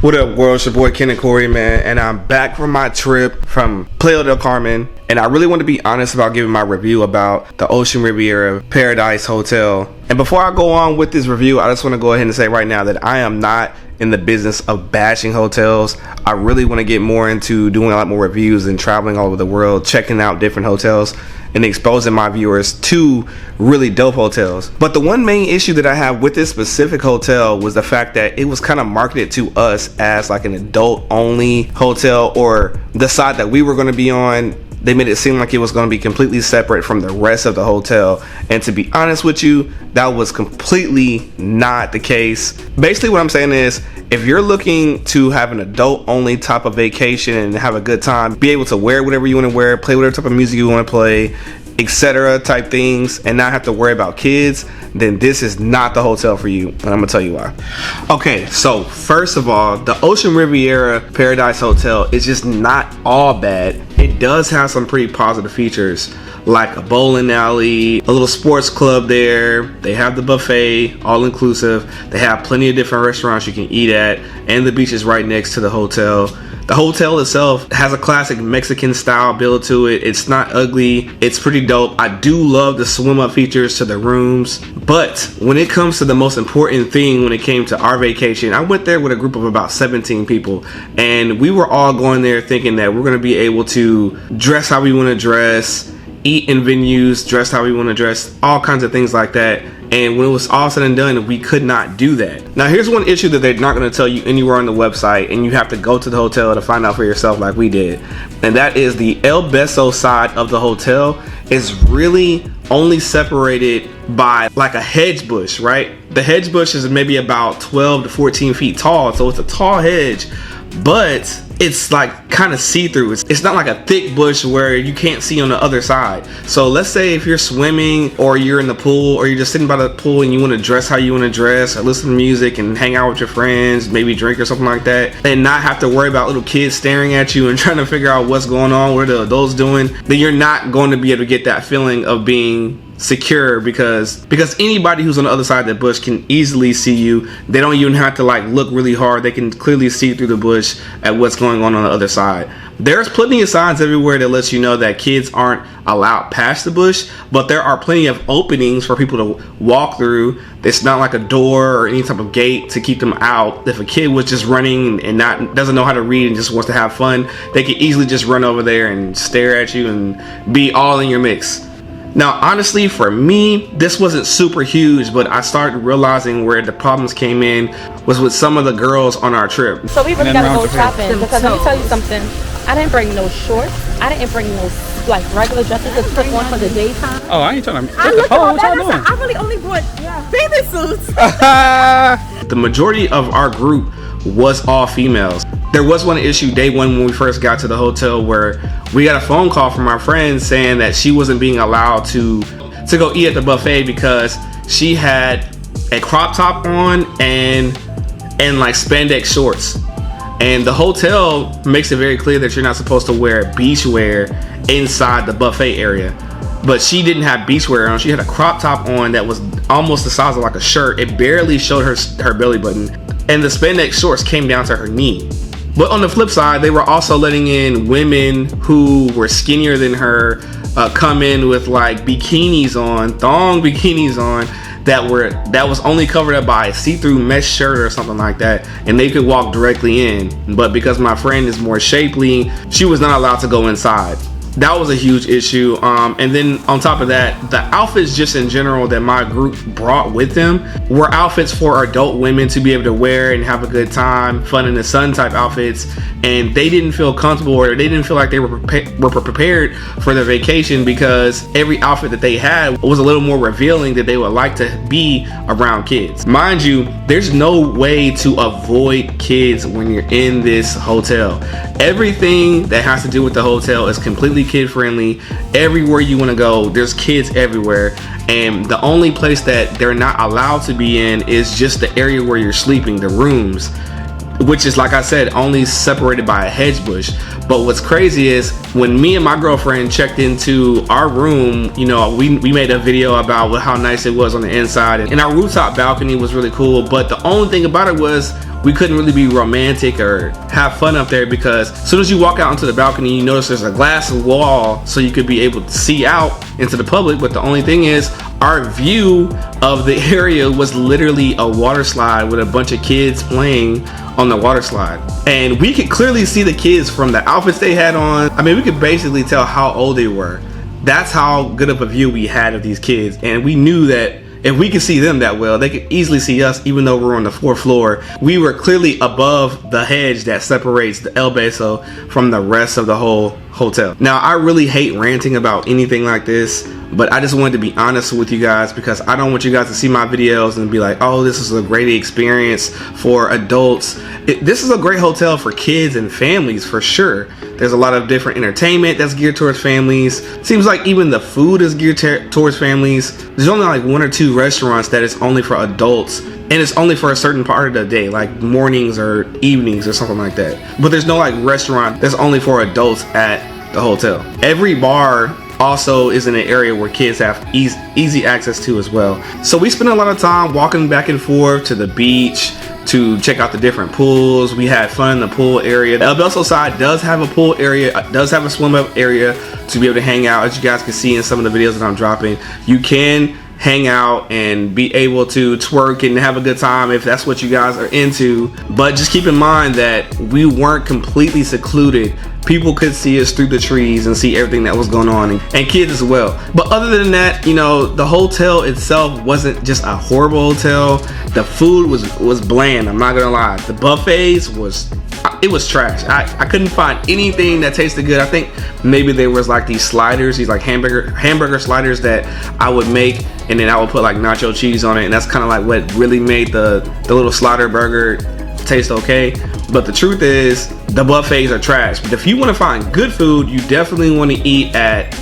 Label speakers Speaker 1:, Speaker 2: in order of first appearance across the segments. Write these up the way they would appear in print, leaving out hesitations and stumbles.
Speaker 1: What up, world? It's your boy Ken and Corey, man, and I'm back from my trip from Playa del Carmen, and I really want to be honest about giving my review about the Ocean Riviera Paradise Hotel. And before I go on with this review, I just want to go ahead and say right now that I am not in the business of bashing hotels. I really want to get more into doing a lot more reviews and traveling all over the world, checking out different hotels and exposing my viewers to really dope hotels. But the one main issue that I have with this specific hotel was the fact that it was kind of marketed to us as like an adult only hotel, or the side that we were going to be on, they made it seem like it was going to be completely separate from the rest of the hotel. And to be honest with you, that was completely not the case. Basically what I'm saying is, if you're looking to have an adult only type of vacation and have a good time, be able to wear whatever you want to wear, play whatever type of music you want to play, etc. type things, and not have to worry about kids, then this is not the hotel for you, and I'm gonna tell you why. Okay, so first of all, the Ocean Riviera Paradise Hotel is just not all bad. It does have some pretty positive features, like a bowling alley, a little sports club there. They have the buffet, all inclusive. They have plenty of different restaurants you can eat at, and the beach is right next to the hotel. The hotel itself has a classic Mexican style build to it. It's not ugly. It's pretty dope. I do love the swim up features to the rooms. But when it comes to the most important thing, when it came to our vacation, I went there with a group of about 17 people. And we were all going there thinking that we're going to be able to dress how we want to dress, eat in venues, dress how we want to dress, all kinds of things like that. And when it was all said and done, we could not do that. Now, here's one issue that they're not going to tell you anywhere on the website, and you have to go to the hotel to find out for yourself like we did. And that is the El Beso side of the hotel is really only separated by like a hedge bush, right? The hedge bush is maybe about 12 to 14 feet tall, so it's a tall hedge, but it's like kind of see-through. It's not like a thick bush where you can't see on the other side. So let's say if you're swimming or you're in the pool or you're just sitting by the pool and you want to dress how you want to dress or listen to music and hang out with your friends, maybe drink or something like that, and not have to worry about little kids staring at you and trying to figure out what's going on, what are the adults doing, then you're not going to be able to get that feeling of being secure, because anybody who's on the other side of the bush can easily see you. They don't even have to like look really hard. They can clearly see through the bush at what's going on the other side. There's plenty of signs everywhere that lets you know that kids aren't allowed past the bush, but there are plenty of openings for people to walk through. It's not like a door or any type of gate to keep them out. If a kid was just running and doesn't know how to read and just wants to have fun, they could easily just run over there and stare at you and be all in your mix. Now, honestly, for me, this wasn't super huge, but I started realizing where the problems came in was with some of the girls on our trip.
Speaker 2: So we really gotta go shopping, because let me tell you something. I didn't bring no shorts. I didn't bring no like regular dresses to put on for the daytime.
Speaker 3: Oh, I ain't trying to.
Speaker 2: I really only brought bathing suits.
Speaker 1: The majority of our group was all females. There was one issue day one when we first got to the hotel where we got a phone call from our friend saying that she wasn't being allowed to go eat at the buffet because she had a crop top on and like spandex shorts. And the hotel makes it very clear that you're not supposed to wear beachwear inside the buffet area. But she didn't have beachwear on. She had a crop top on that was almost the size of like a shirt. It barely showed her belly button. And the spandex shorts came down to her knee. But on the flip side, they were also letting in women who were skinnier than her come in with like bikinis on, thong bikinis on, that was only covered up by a see-through mesh shirt or something like that, and they could walk directly in. But because my friend is more shapely, she was not allowed to go inside. That was a huge issue. And then on top of that, the outfits just in general that my group brought with them were outfits for adult women to be able to wear and have a good time, fun in the sun type outfits. And they didn't feel comfortable, or they didn't feel like they were prepared for their vacation, because every outfit that they had was a little more revealing that they would like to be around kids. Mind you, there's no way to avoid kids when you're in this hotel. Everything that has to do with the hotel is completely kid friendly. Everywhere you want to go, there's kids everywhere, and the only place that they're not allowed to be in is just the area where you're sleeping, the rooms, which is, like I said, only separated by a hedge bush. But what's crazy is when me and my girlfriend checked into our room, you know, we made a video about how nice it was on the inside, and our rooftop balcony was really cool. But the only thing about it was we couldn't really be romantic or have fun up there, because as soon as you walk out onto the balcony, you notice there's a glass wall so you could be able to see out into the public. But the only thing is, our view of the area was literally a water slide with a bunch of kids playing on the water slide, and we could clearly see the kids from the outfits they had on. I mean, we could basically tell how old they were. That's how good of a view we had of these kids, and we knew that if we could see them that well, they could easily see us, even though we're on the 4th floor. We were clearly above the hedge that separates the El Beso from the rest of the whole hotel. Now, I really hate ranting about anything like this, but I just wanted to be honest with you guys, because I don't want you guys to see my videos and be like, oh, this is a great experience for adults. This is a great hotel for kids and families for sure. There's a lot of different entertainment that's geared towards families. Seems like even the food is geared towards families. There's only like 1 or 2 restaurants that is only for adults, and it's only for a certain part of the day, like mornings or evenings or something like that. But there's no like restaurant that's only for adults at the hotel. Every bar also is in an area where kids have easy access to as well. So we spent a lot of time walking back and forth to the beach to check out the different pools. We had fun in the pool area. The El Beso side does have a pool area, does have a swim up area to be able to hang out. As you guys can see in some of the videos that I'm dropping, you can hang out and be able to twerk and have a good time if that's what you guys are into. But just keep in mind that we weren't completely secluded. People could see us through the trees and see everything that was going on, and kids as well. But other than that, you know, the hotel itself wasn't just a horrible hotel. The food was bland, I'm not gonna lie. The buffets was trash. I couldn't find anything that tasted good. I think maybe there was like these sliders, these like hamburger sliders that I would make, and then I would put like nacho cheese on it, and that's kind of like what really made the little slider burger taste okay. But the truth is, the buffets are trash. But if you want to find good food, you definitely want to eat at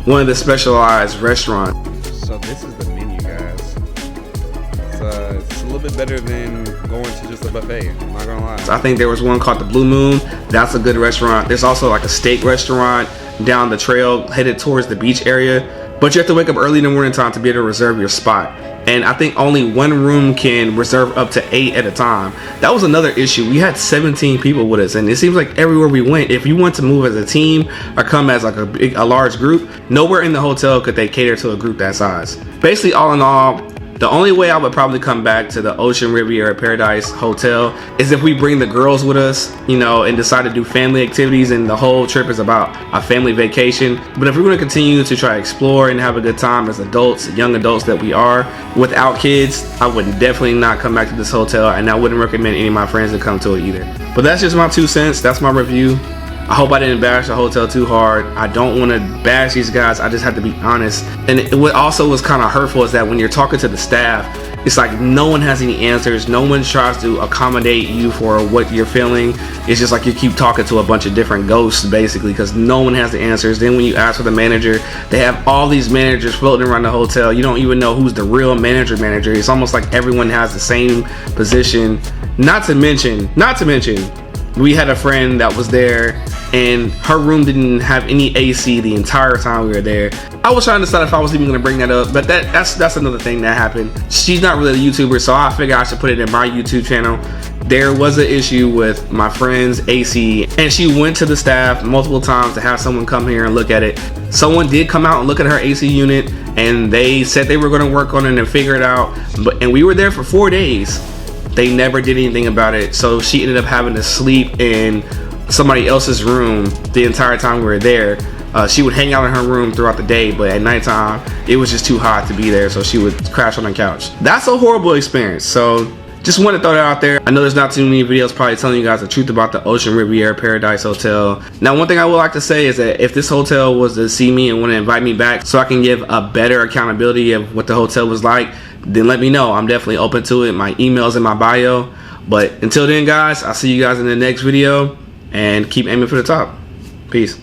Speaker 1: one of the specialized restaurants.
Speaker 3: So this is the menu, guys. It's a little bit better than going to just a buffet, I'm not gonna lie.
Speaker 1: So I think there was one called the Blue Moon. That's a good restaurant. There's also like a steak restaurant down the trail headed towards the beach area, but you have to wake up early in the morning time to be able to reserve your spot. And I think only one room can reserve up to 8 at a time. That was another issue. We had 17 people with us, and it seems like everywhere we went, if you want to move as a team or come as like a large group, nowhere in the hotel could they cater to a group that size. Basically, all in all, the only way I would probably come back to the Ocean Riviera Paradise Hotel is if we bring the girls with us, you know, and decide to do family activities, and the whole trip is about a family vacation. But if we're going to continue to try to explore and have a good time as adults, young adults that we are, without kids, I would definitely not come back to this hotel, and I wouldn't recommend any of my friends to come to it either. But that's just my 2 cents. That's my review. I hope I didn't bash the hotel too hard. I don't want to bash these guys. I just have to be honest. And what also was kind of hurtful is that when you're talking to the staff, it's like no one has any answers. No one tries to accommodate you for what you're feeling. It's just like you keep talking to a bunch of different ghosts, basically, because no one has the answers. Then when you ask for the manager, they have all these managers floating around the hotel. You don't even know who's the real manager. It's almost like everyone has the same position. Not to mention, we had a friend that was there, and her room didn't have any AC the entire time we were there. I was trying to decide if I was even going to bring that up, but that's another thing that happened. She's not really a YouTuber, so I figured I should put it in my YouTube channel. There was an issue with my friend's AC, and she went to the staff multiple times to have someone come here and look at it. Someone did come out and look at her AC unit, and they said they were going to work on it and figure it out. And we were there for 4 days. They never did anything about it, so she ended up having to sleep in somebody else's room the entire time we were there. She would hang out in her room throughout the day, but at nighttime it was just too hot to be there, so she would crash on the couch. That's a horrible experience. So just want to throw that out there. I know there's not too many videos probably telling you guys the truth about the Ocean Riviera Paradise Hotel. Now, one thing I would like to say is that if this hotel was to see me and want to invite me back so I can give a better accountability of what the hotel was like, then let me know. I'm definitely open to it. My email's in my bio. But until then, guys, I'll see you guys in the next video, and keep aiming for the top. Peace.